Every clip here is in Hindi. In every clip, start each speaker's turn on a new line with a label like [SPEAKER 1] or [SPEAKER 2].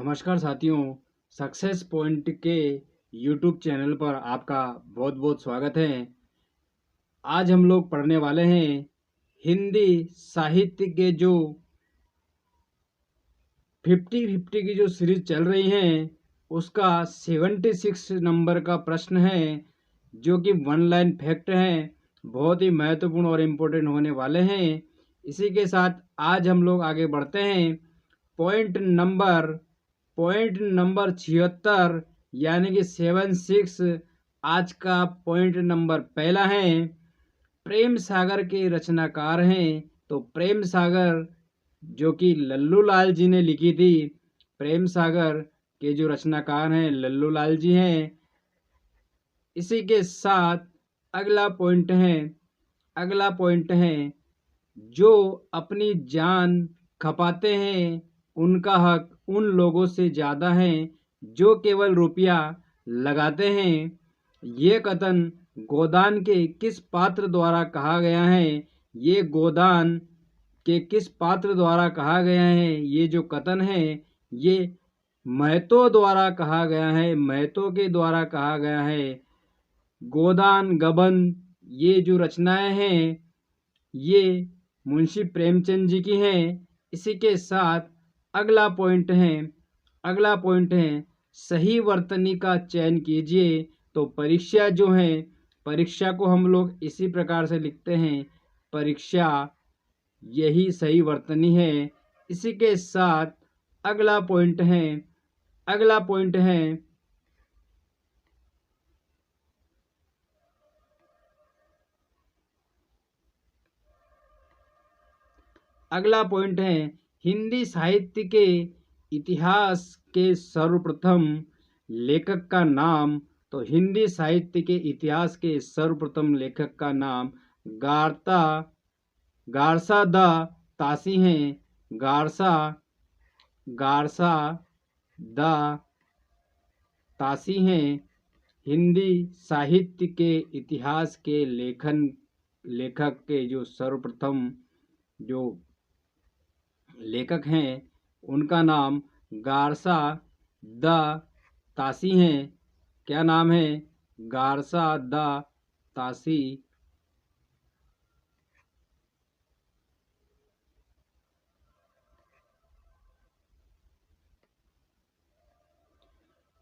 [SPEAKER 1] नमस्कार साथियों, सक्सेस पॉइंट के यूट्यूब चैनल पर आपका बहुत बहुत स्वागत है। आज हम लोग पढ़ने वाले हैं हिंदी साहित्य के जो 50-50 की जो सीरीज चल रही है उसका 76 नंबर का प्रश्न है, जो कि वन लाइन फैक्ट है। बहुत ही महत्वपूर्ण और इम्पोर्टेंट होने वाले हैं। इसी के साथ आज हम लोग आगे बढ़ते हैं। पॉइंट नंबर 76 यानी कि 76। आज का पॉइंट नंबर पहला है, प्रेम सागर के रचनाकार हैं। तो प्रेम सागर जो कि लल्लू लाल जी ने लिखी थी, प्रेम सागर के जो रचनाकार हैं लल्लू लाल जी हैं। इसी के साथ अगला पॉइंट है, जो अपनी जान खपाते हैं उनका हक उन लोगों से ज़्यादा है जो केवल रुपया लगाते हैं। ये कथन गोदान के किस पात्र द्वारा कहा गया है? ये गोदान के किस पात्र द्वारा कहा गया है? ये जो कथन है ये महतो द्वारा कहा गया है, महतो के द्वारा कहा गया है। गोदान गबन ये जो रचनाएं हैं ये मुंशी प्रेमचंद जी की हैं। इसी के साथ अगला पॉइंट है, सही वर्तनी का चयन कीजिए। तो परीक्षा जो है, परीक्षा को हम लोग इसी प्रकार से लिखते हैं, परीक्षा यही सही वर्तनी है। इसी के साथ अगला पॉइंट है अगला पॉइंट है अगला पॉइंट है, हिंदी साहित्य के इतिहास के सर्वप्रथम लेखक का नाम। तो हिंदी साहित्य के इतिहास के सर्वप्रथम लेखक का नाम गारसा द तासी हैं। गारसा द तासी हैं। हिंदी साहित्य के इतिहास के लेखक के जो सर्वप्रथम जो लेखक हैं उनका नाम गारसा द तासी हैं। क्या नाम है? गारसा द तासी।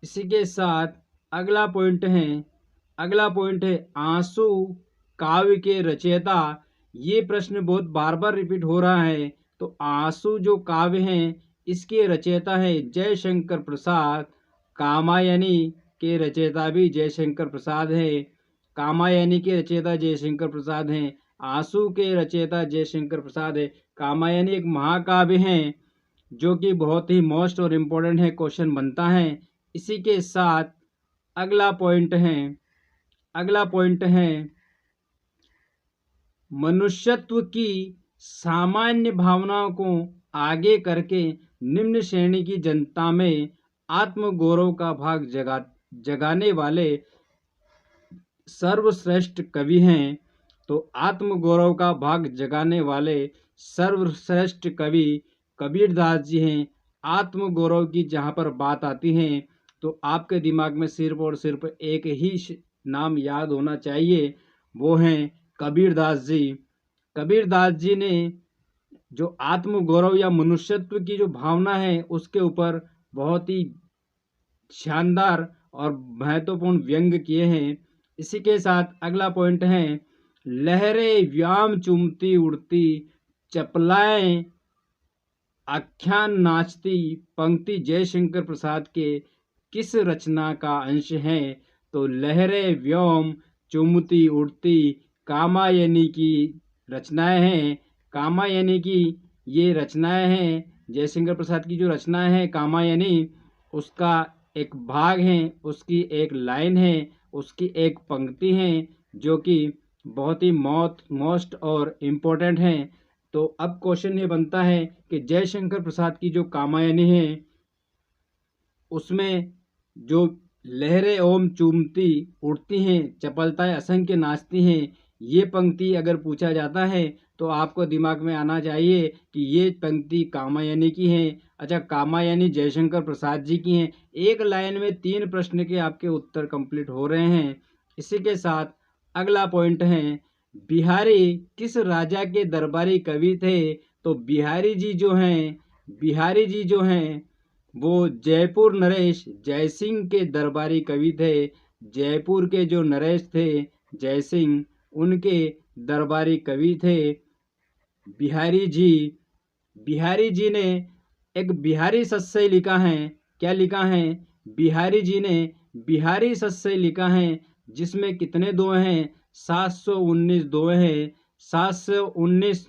[SPEAKER 1] इसी के साथ अगला पॉइंट है आंसू काव्य के रचयिता। ये प्रश्न बहुत बार बार रिपीट हो रहा है। तो आंसू जो काव्य हैं इसके रचयिता है जयशंकर प्रसाद। कामायनी के रचयिता भी जयशंकर प्रसाद है। कामायनी के रचयिता जयशंकर प्रसाद हैं। आंसू के रचयिता जयशंकर प्रसाद है। कामायनी एक महाकाव्य है जो कि बहुत ही मोस्ट और इम्पोर्टेंट है, क्वेश्चन बनता है। इसी के साथ अगला पॉइंट है मनुष्यत्व की सामान्य भावनाओं को आगे करके निम्न श्रेणी की जनता में आत्मगौरव का भाग जगाने वाले सर्वश्रेष्ठ कवि हैं। तो आत्मगौरव का भाग जगाने वाले सर्वश्रेष्ठ कवि कबीरदास जी हैं। आत्मगौरव की जहाँ पर बात आती है तो आपके दिमाग में सिर्फ और सिर्फ एक ही नाम याद होना चाहिए, वो हैं कबीरदास जी। कबीरदास जी ने जो आत्मगौरव या मनुष्यत्व की जो भावना है उसके ऊपर बहुत ही शानदार और महत्वपूर्ण व्यंग किए हैं। इसी के साथ अगला पॉइंट है लहरें व्याम चूमती उड़ती चपलाएं आख्यान नाचती। पंक्ति जयशंकर प्रसाद के किस रचना का अंश है? तो लहरें व्योम चुमती उड़ती कामायनी की रचनाएं हैं। कामायनी की ये रचनाएं हैं, जयशंकर प्रसाद की जो रचनाएं हैं कामायनी, उसका एक भाग है, उसकी एक लाइन है, उसकी एक पंक्ति है जो कि बहुत ही मोस्ट और इम्पोर्टेंट है। तो अब क्वेश्चन ये बनता है कि जयशंकर प्रसाद की जो कामायनी है उसमें जो लहरें ओम चूमती उड़ती हैं चपलताएं असंख्य नाचती हैं, ये पंक्ति अगर पूछा जाता है तो आपको दिमाग में आना चाहिए कि ये पंक्ति कामायनी की है। अच्छा, कामायनी जयशंकर प्रसाद जी की हैं। एक लाइन में 3 प्रश्न के आपके उत्तर कंप्लीट हो रहे हैं। इसी के साथ अगला पॉइंट है, बिहारी किस राजा के दरबारी कवि थे? तो बिहारी जी जो हैं वो जयपुर नरेश जयसिंह के दरबारी कवि थे। जयपुर के जो नरेश थे जयसिंह, उनके दरबारी कवि थे बिहारी जी ने एक बिहारी सस्सई लिखा है। क्या लिखा है? बिहारी जी ने बिहारी सस्सई लिखा है, जिसमें कितने दोहे हैं? 719 दोहे हैं। 719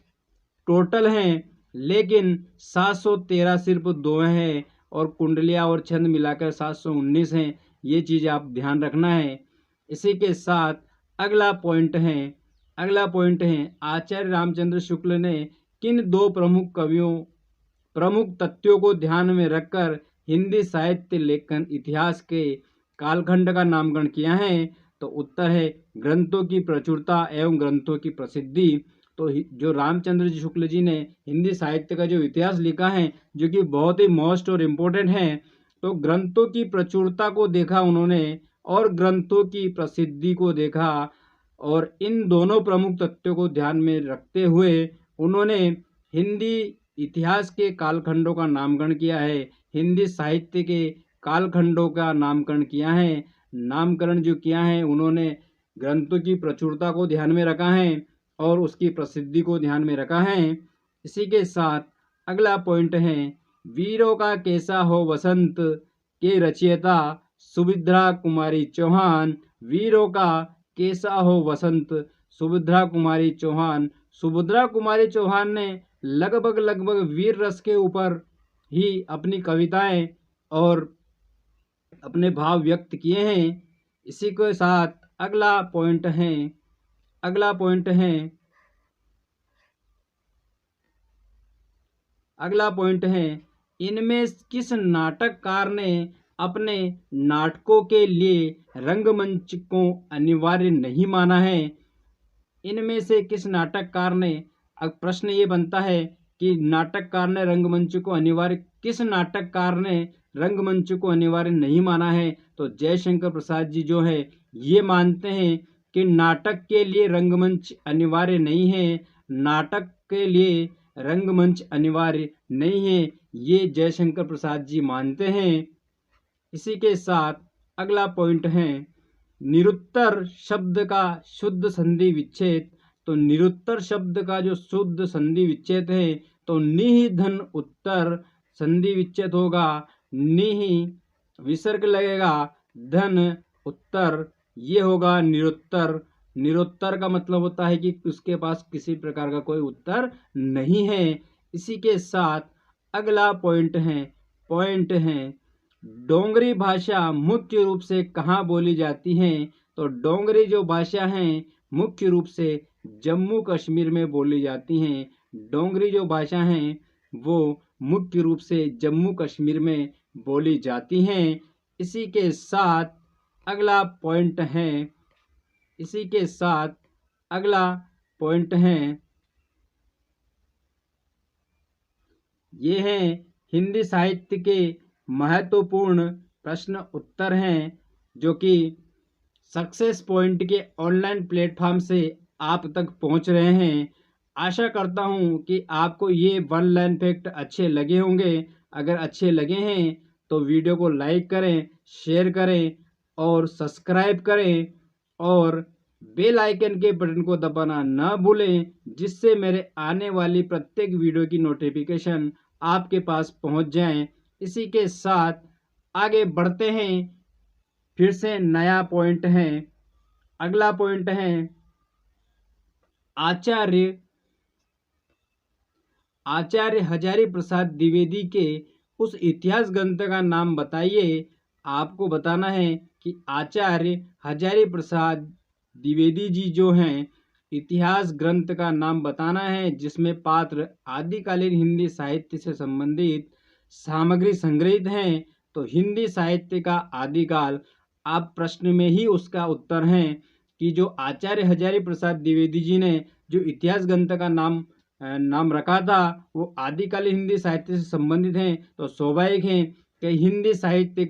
[SPEAKER 1] टोटल हैं, लेकिन 713 सिर्फ दोहे हैं और कुंडलिया और छंद मिलाकर 719 हैं। ये चीज़ आप ध्यान रखना है। इसी के साथ अगला पॉइंट है आचार्य रामचंद्र शुक्ल ने किन 2 प्रमुख तथ्यों को ध्यान में रखकर हिंदी साहित्य लेखन इतिहास के कालखंड का नामकरण किया है? तो उत्तर है ग्रंथों की प्रचुरता एवं ग्रंथों की प्रसिद्धि। तो जो रामचंद्र जी शुक्ल जी ने हिंदी साहित्य का जो इतिहास लिखा है, जो कि बहुत ही मोस्ट और इम्पोर्टेंट है, तो ग्रंथों की प्रचुरता को देखा उन्होंने और ग्रंथों की प्रसिद्धि को देखा, और इन दोनों प्रमुख तथ्यों को ध्यान में रखते हुए उन्होंने हिंदी इतिहास के कालखंडों का नामकरण किया है। हिंदी साहित्य के कालखंडों का नामकरण किया है। नामकरण जो किया है उन्होंने ग्रंथों की प्रचुरता को ध्यान में रखा है और उसकी प्रसिद्धि को ध्यान में रखा है। इसी के साथ अगला पॉइंट है, वीरों का कैसा हो वसंत के रचयिता सुभद्रा कुमारी चौहान। वीरों का कैसा हो वसंत, सुभद्रा कुमारी चौहान। सुभद्रा कुमारी चौहान ने लगभग वीर रस के ऊपर ही अपनी कविताएं और अपने भाव व्यक्त किए हैं। इसी के साथ अगला पॉइंट है इनमें किस नाटककार ने अपने नाटकों के लिए रंगमंच को अनिवार्य नहीं माना है? इनमें से किस नाटककार ने, अब प्रश्न ये बनता है कि किस नाटककार ने रंगमंच को अनिवार्य नहीं माना है? तो जयशंकर प्रसाद जी जो है ये मानते हैं कि नाटक के लिए रंगमंच अनिवार्य नहीं है। नाटक के लिए रंगमंच अनिवार्य नहीं है, ये जयशंकर प्रसाद जी मानते हैं। इसी के साथ अगला पॉइंट है, निरुत्तर शब्द का शुद्ध संधि विच्छेद। तो निरुत्तर शब्द का जो शुद्ध संधि विच्छेद है, तो निहि धन उत्तर संधि विच्छेद होगा। निहि विसर्ग लगेगा, धन उत्तर, ये होगा निरुत्तर। निरुत्तर का मतलब होता है कि उसके पास किसी प्रकार का कोई उत्तर नहीं है। इसी के साथ अगला पॉइंट है डोंगरी भाषा मुख्य रूप से कहाँ बोली जाती है? तो डोंगरी जो भाषा है मुख्य रूप से जम्मू कश्मीर में बोली जाती हैं। डोंगरी जो भाषा है वो मुख्य रूप से जम्मू कश्मीर में बोली जाती हैं। इसी के साथ अगला पॉइंट है ये है हिंदी साहित्य के महत्वपूर्ण प्रश्न उत्तर हैं, जो कि सक्सेस पॉइंट के ऑनलाइन प्लेटफॉर्म से आप तक पहुंच रहे हैं। आशा करता हूं कि आपको ये 1 लाइन फैक्ट अच्छे लगे होंगे। अगर अच्छे लगे हैं तो वीडियो को लाइक करें, शेयर करें और सब्सक्राइब करें, और बेल आइकन के बटन को दबाना न भूलें, जिससे मेरे आने वाली प्रत्येक वीडियो की नोटिफिकेशन आपके पास पहुंच जाएं। इसी के साथ आगे बढ़ते हैं, फिर से नया पॉइंट है। अगला पॉइंट है आचार्य हजारी प्रसाद द्विवेदी के उस इतिहास ग्रंथ का नाम बताइए। आपको बताना है कि आचार्य हजारी प्रसाद द्विवेदी जी जो हैं, इतिहास ग्रंथ का नाम बताना है जिसमें पात्र आदिकालीन हिंदी साहित्य से संबंधित सामग्री संग्रहित हैं। तो हिंदी साहित्य का आदिकाल, आप प्रश्न में ही उसका उत्तर है कि जो आचार्य हजारी प्रसाद द्विवेदी जी ने जो इतिहास ग्रंथ का नाम रखा था वो आदिकालीन हिंदी साहित्य से संबंधित हैं, तो स्वाभाविक है कि हिंदी साहित्य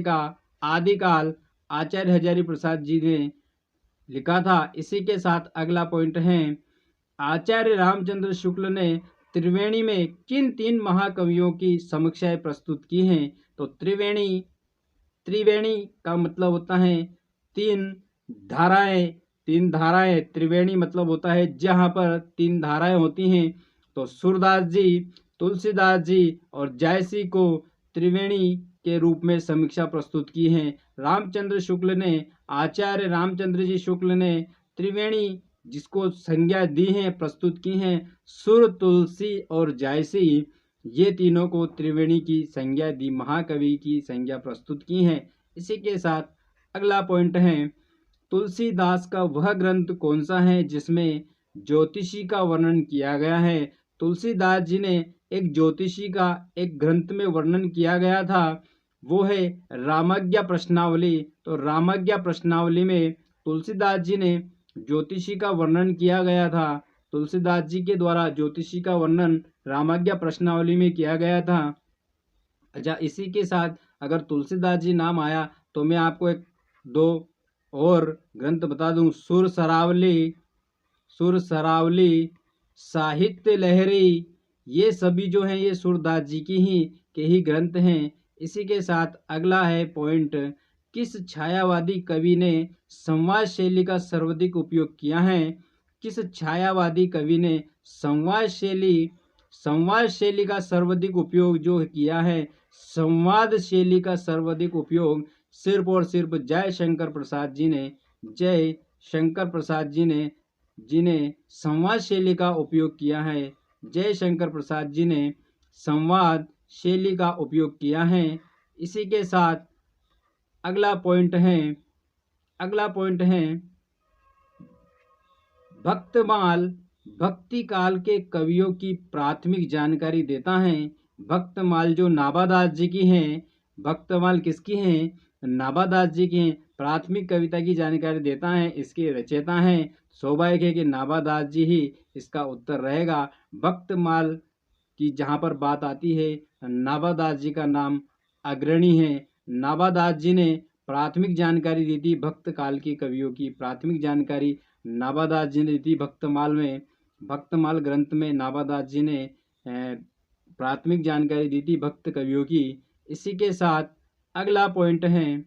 [SPEAKER 1] का आदिकाल आचार्य हजारी प्रसाद जी ने लिखा था। इसी के साथ अगला पॉइंट है, आचार्य रामचंद्र शुक्ल ने त्रिवेणी में किन 3 महाकवियों की समीक्षाएं प्रस्तुत की हैं? तो त्रिवेणी का मतलब होता है 3 धाराएं। 3 धाराएं, त्रिवेणी मतलब होता है जहां पर 3 धाराएं होती हैं। तो सूरदास जी, तुलसीदास जी और जायसी को त्रिवेणी के रूप में समीक्षा प्रस्तुत की है। आचार्य रामचंद्र जी शुक्ल ने त्रिवेणी जिसको संज्ञा दी है, प्रस्तुत की हैं, सुर, तुलसी और जायसी, ये तीनों को त्रिवेणी की संज्ञा दी, महाकवि की संज्ञा प्रस्तुत की है। इसी के साथ अगला पॉइंट है, तुलसीदास का वह ग्रंथ कौन सा है जिसमें ज्योतिषी का वर्णन किया गया है? तुलसीदास जी ने एक ज्योतिषी का एक ग्रंथ में वर्णन किया गया था, वो है रामज्ञा प्रश्नावली। तो रामज्ञा प्रश्नावली में तुलसीदास जी ने ज्योतिषी का वर्णन किया गया था। तुलसीदास जी के द्वारा ज्योतिषी का वर्णन रामज्ञा प्रश्नावली में किया गया था। अच्छा, इसी के साथ अगर तुलसीदास जी नाम आया तो मैं आपको 1-2 और ग्रंथ बता दूं। सुर सरावली, साहित्य लहरी, ये सभी जो हैं ये सूरदास जी के ही ग्रंथ हैं। इसी के साथ अगला है पॉइंट, किस छायावादी कवि ने संवाद शैली का सर्वाधिक उपयोग किया है? किस छायावादी कवि ने संवाद शैली का सर्वाधिक उपयोग जो किया है? संवाद शैली का सर्वाधिक उपयोग सिर्फ और सिर्फ जयशंकर प्रसाद जी ने संवाद शैली का उपयोग किया है। जयशंकर प्रसाद जी ने संवाद शैली का उपयोग किया है। इसी के साथ अगला पॉइंट है भक्तमाल भक्ति काल के कवियों की प्राथमिक जानकारी देता है। भक्तमाल जो नाभादास जी की हैं, भक्तमाल किसकी हैं? नाभादास जी की हैं। प्राथमिक कविता की जानकारी देता है, इसके रचयिता हैं, स्वाभाविक है कि नाभादास जी ही इसका उत्तर रहेगा। भक्तमाल की जहाँ पर बात आती है, नाभादास जी का नाम अग्रणी है। नाभादास जी ने प्राथमिक जानकारी दी थी, भक्त काल के कवियों की प्राथमिक जानकारी नाभादास जी ने दी थी। भक्तमाल ग्रंथ में नाभादास जी ने प्राथमिक जानकारी दी थी भक्त कवियों की। इसी के साथ अगला पॉइंट है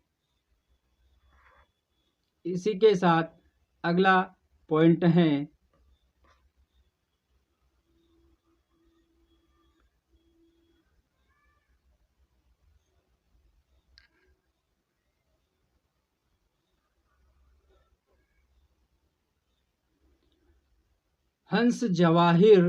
[SPEAKER 1] हंस जवाहिर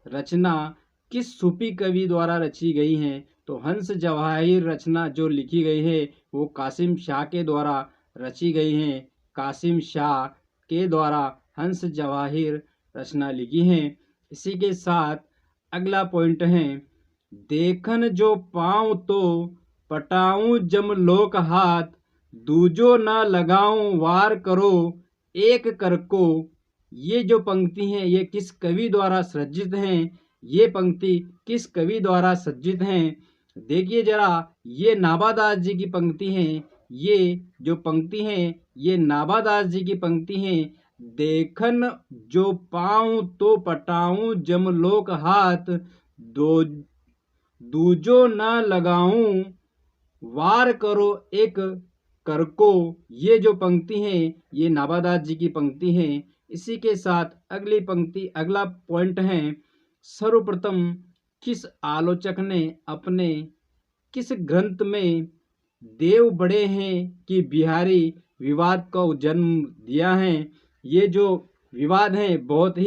[SPEAKER 1] रचना किस सूफी कवि द्वारा रची गई है? तो हंस जवाहिर रचना जो लिखी गई है वो कासिम शाह के द्वारा रची गई है। कासिम शाह के द्वारा हंस जवाहिर रचना लिखी है। इसी के साथ अगला पॉइंट है, देखन जो पाऊं तो पटाऊं जम लोक हाथ, दूजो न लगाऊं वार करो एक कर को। ये जो पंक्ति है ये किस कवि द्वारा सृजित हैं? ये पंक्ति किस कवि द्वारा सृजित हैं? देखिए जरा, ये नाभादास जी की पंक्ति है। ये जो पंक्ति है ये नाभादास जी की पंक्ति है। देखन जो पाऊं तो पटाऊं जम लोक हाथ, दूजो न लगाऊं वार करो एक कर को। ये जो पंक्ति है ये नाभादास जी की पंक्ति है। इसी के साथ अगला पॉइंट है, सर्वप्रथम किस आलोचक ने अपने किस ग्रंथ में देव बड़े हैं कि बिहारी विवाद को जन्म दिया है? ये जो विवाद है बहुत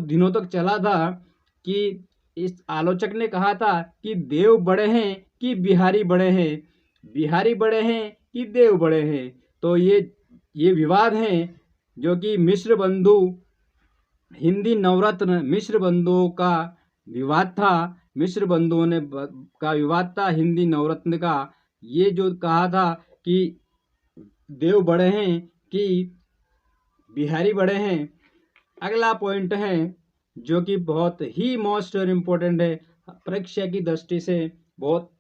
[SPEAKER 1] दिनों तक चला था कि इस आलोचक ने कहा था कि देव बड़े हैं कि बिहारी बड़े हैं, बिहारी बड़े हैं कि देव बड़े हैं। तो ये विवाद है जो कि मिश्र बंधु हिंदी नवरत्न मिश्र बंधुओं का विवाद था। मिश्र बंधुओं ने का विवाद था हिंदी नवरत्न का, ये जो कहा था कि देव बड़े हैं कि बिहारी बड़े हैं। अगला पॉइंट है जो कि बहुत ही मोस्ट और इम्पोर्टेंट है, परीक्षा की दृष्टि से बहुत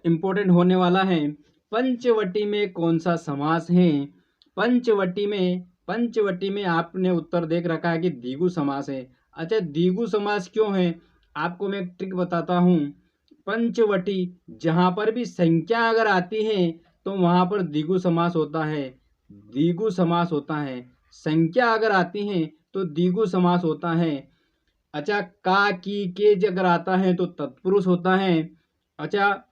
[SPEAKER 1] इम्पोर्टेंट होने वाला है। पंचवटी में कौन सा समास है? पंचवटी में आपने उत्तर देख रखा है कि द्विगु समास है। अच्छा, द्विगु समास क्यों है? आपको मैं एक ट्रिक बताता हूँ। पंचवटी जहां पर भी संख्या अगर आती है तो वहां पर द्विगु समास होता है। द्विगु समास होता है। संख्या अगर आती है तो द्विगु समास होता है। अच्छा, का की के अगर आता है तो तत्पुरुष होता है। अच्छा,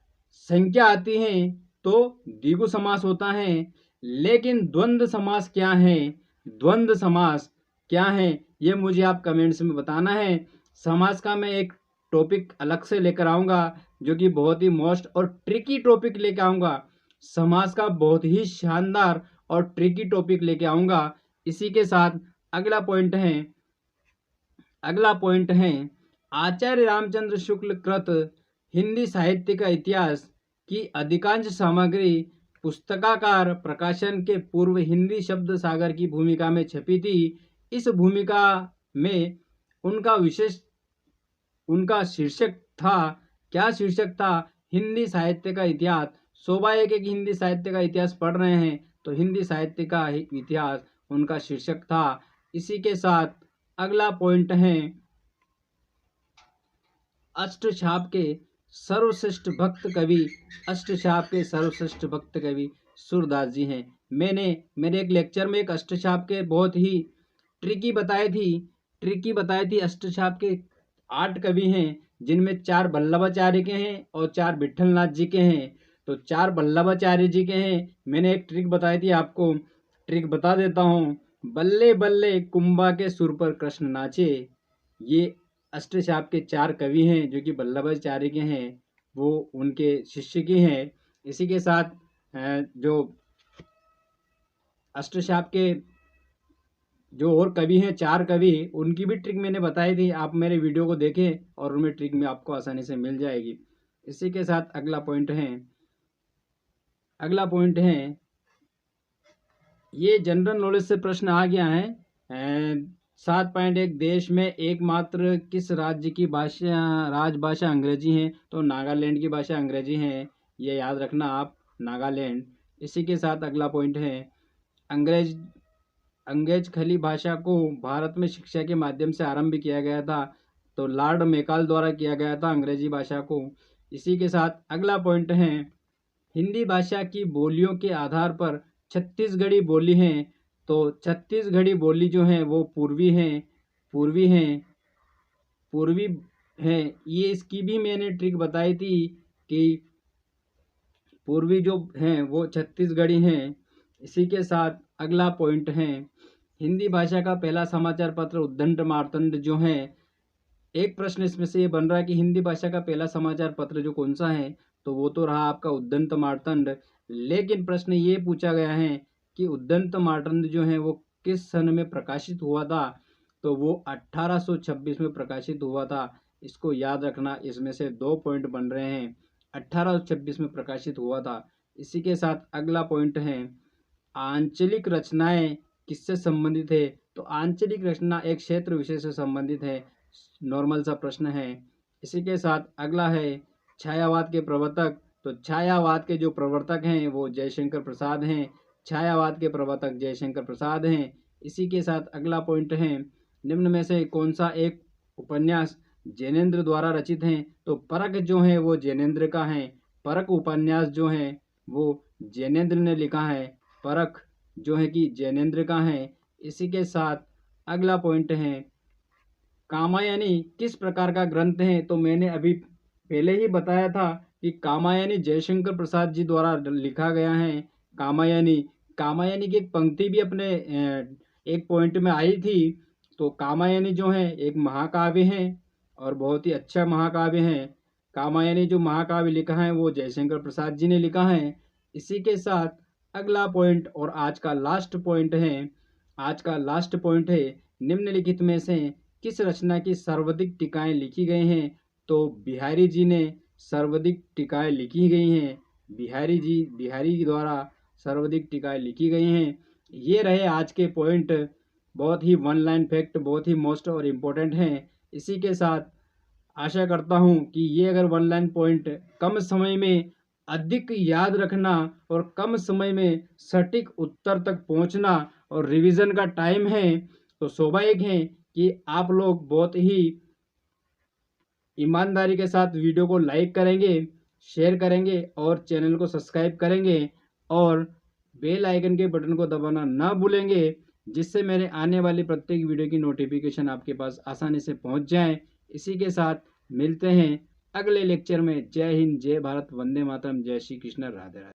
[SPEAKER 1] संख्या आती है तो द्विगु समास होता है। लेकिन द्वंद्व समास क्या है? द्वंद्व समास क्या है ये मुझे आप कमेंट्स में बताना है। समास का मैं एक टॉपिक अलग से लेकर आऊँगा जो कि बहुत ही मोस्ट और ट्रिकी टॉपिक लेकर आऊँगा। समास का बहुत ही शानदार और ट्रिकी टॉपिक लेके आऊँगा। इसी के साथ अगला पॉइंट है आचार्य रामचंद्र शुक्ल कृत हिंदी साहित्य का इतिहास की अधिकांश सामग्री पुस्तकाकार प्रकाशन के पूर्व हिंदी शब्द सागर की भूमिका में छपी थी। इस भूमिका में उनका शीर्षक था, क्या शीर्षक था? हिंदी साहित्य का इतिहास। स्वाभाविक है कि हिंदी साहित्य का इतिहास पढ़ रहे हैं तो हिंदी साहित्य का इतिहास उनका शीर्षक था। इसी के साथ अगला पॉइंट है अष्टछाप के सर्वश्रेष्ठ भक्त कवि सूरदास जी हैं। मैंने मेरे एक लेक्चर में एक अष्टछाप के बहुत ही ट्रिकी बताई थी। अष्टछाप के 8 कवि हैं जिनमें 4 वल्लभाचार्य के हैं और 4 विठलनाथ जी के हैं। तो 4 वल्लभाचार्य जी के हैं। मैंने एक ट्रिक बताई थी, आपको ट्रिक बता देता हूँ। बल्ले बल्ले कुंभा के सुर पर कृष्ण नाचे, ये अष्टछाप के 4 कवि हैं जो कि वल्लभाचार्य के हैं, वो उनके शिष्य के हैं। इसी के साथ जो अष्टछाप के जो और कवि हैं 4 कवि, उनकी भी ट्रिक मैंने बताई थी। आप मेरे वीडियो को देखें और उनमें ट्रिक में आपको आसानी से मिल जाएगी। इसी के साथ अगला पॉइंट है ये जनरल नॉलेज से प्रश्न आ गया है। 7.1 देश में एकमात्र किस राज्य की राजभाषा अंग्रेजी है? तो नागालैंड की भाषा अंग्रेजी है, ये याद रखना आप, नागालैंड। इसी के साथ अगला पॉइंट है अंग्रेज खली भाषा को भारत में शिक्षा के माध्यम से आरंभ किया गया था। तो लॉर्ड मेकाले द्वारा किया गया था अंग्रेजी भाषा को। इसी के साथ अगला पॉइंट है हिंदी भाषा की बोलियों के आधार पर छत्तीसगढ़ी बोली हैं। तो छत्तीसगढ़ी बोली जो है वो पूर्वी है। ये इसकी भी मैंने ट्रिक बताई थी कि पूर्वी जो हैं वो छत्तीसगढ़ी हैं। इसी के साथ अगला पॉइंट है हिंदी भाषा का पहला समाचार पत्र उद्दंड मार्तंड जो है। एक प्रश्न इसमें से ये बन रहा है कि हिंदी भाषा का पहला समाचार पत्र जो कौन सा है? तो वो तो रहा आपका उद्दंत मार्तंड। लेकिन प्रश्न ये पूछा गया है कि उद्दंत मार्तंड जो है वो किस सन में प्रकाशित हुआ था? तो वो 1826 में प्रकाशित हुआ था। इसको याद रखना, इसमें से 2 पॉइंट बन रहे हैं। 1826 में प्रकाशित हुआ था। इसी के साथ अगला पॉइंट है आंचलिक रचनाएं किससे संबंधित है? तो आंचलिक रचना एक क्षेत्र विशेष से संबंधित है। नॉर्मल सा प्रश्न है। इसी के साथ अगला है छायावाद के प्रवर्तक। तो छायावाद के जो प्रवर्तक हैं वो जयशंकर प्रसाद हैं। छायावाद के प्रवर्तक जयशंकर प्रसाद हैं। इसी के साथ अगला पॉइंट है निम्न में से कौन सा एक उपन्यास जैनेन्द्र द्वारा रचित है? तो परख जो है वो जैनेन्द्र का है। परख उपन्यास जो है वो जैनेन्द्र ने लिखा है। परख जो है कि जैनेन्द्र का है। इसी के साथ अगला पॉइंट है कामायनी किस प्रकार का ग्रंथ है? तो मैंने अभी पहले ही बताया था कि कामायनी जयशंकर प्रसाद जी द्वारा लिखा गया है। कामायनी की एक पंक्ति भी अपने एक पॉइंट में आई थी। तो कामायनी जो है एक महाकाव्य है और बहुत ही अच्छा महाकाव्य है। कामायनी जो महाकाव्य लिखा है वो जयशंकर प्रसाद जी ने लिखा है। इसी के साथ अगला पॉइंट और आज का लास्ट पॉइंट है, आज का लास्ट पॉइंट है, निम्नलिखित में से किस रचना की सर्वाधिक टीकाएं लिखी गई हैं? तो बिहारी जी ने सर्वाधिक टीकाएं लिखी गई हैं। बिहारी जी द्वारा सर्वाधिक टीकाएं लिखी गई हैं। ये रहे आज के पॉइंट, बहुत ही वन लाइन फैक्ट, बहुत ही मोस्ट और इम्पोर्टेंट हैं। इसी के साथ आशा करता हूँ कि ये अगर वन लाइन पॉइंट कम समय में अधिक याद रखना और कम समय में सटीक उत्तर तक पहुँचना और रिवीजन का टाइम है, तो स्वाभाविक है कि आप लोग बहुत ही ईमानदारी के साथ वीडियो को लाइक करेंगे, शेयर करेंगे और चैनल को सब्सक्राइब करेंगे और बेल आइकन के बटन को दबाना ना भूलेंगे, जिससे मेरे आने वाली प्रत्येक वीडियो की नोटिफिकेशन आपके पास आसानी से पहुंच जाए। इसी के साथ मिलते हैं अगले लेक्चर में। जय हिंद, जय भारत, वंदे मातरम, जय श्री कृष्ण, राधे राधे।